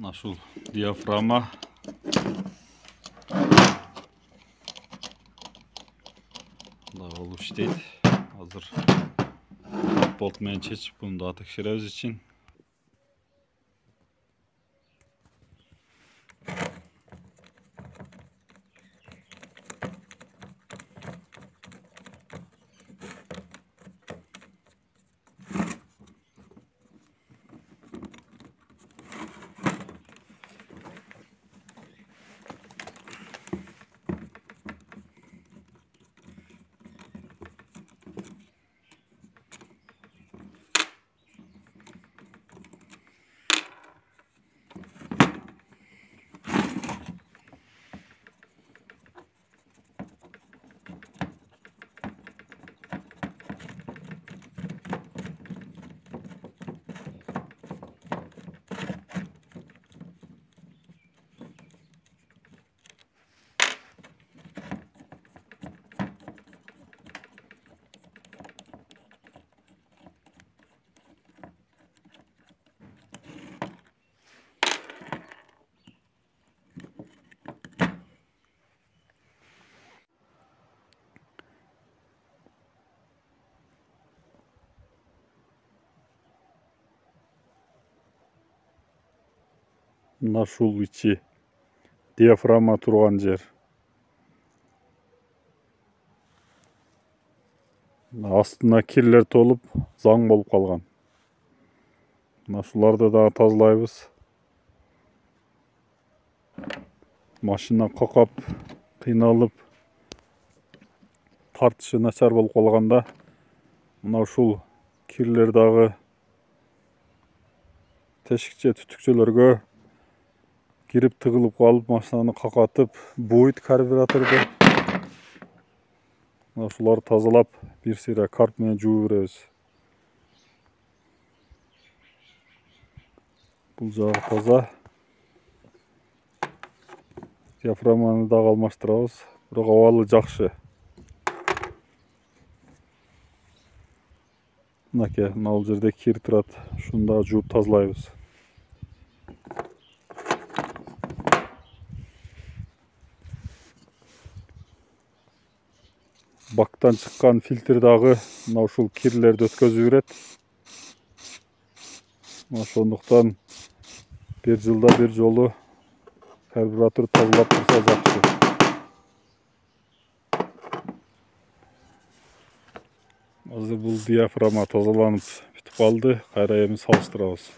Ушул диафрагма да болуп иштейт. Азыр болт менен чечип буну да текшеребиз үчүн. Мына ушул ичи диафрагма турган жер. Астына кирлер толуп, заң болуп калган. Мына ушуларды дагы тазалайбыз. Машина какап, кыйналып, тартышы начар болуп калганда, мына ушул кирлер дагы тешикче түтүкчөлөргө кирип тыгылып калып, машинаны какатып, бууйт карбюраторду. Мына ушуларды тазалап, бир сыйра карп менен жууп беребиз. Бул жагы таза. Диафрагманы дагы алмаштырабыз. Бирок абалы жакшы. Мынакей, мына бул жерде кир турат. Ушуну дагы жууп тазалайбыз. Бактан чыккан фильтр дагы мына ушул кирлерди өткөзүп берет. Ошондуктан бир жылда бир жолу карбюратор тазалап турса жакшы. Азыр бул диафрагма тазаланып бүтүп калды. Кайра эми салыштырабыз.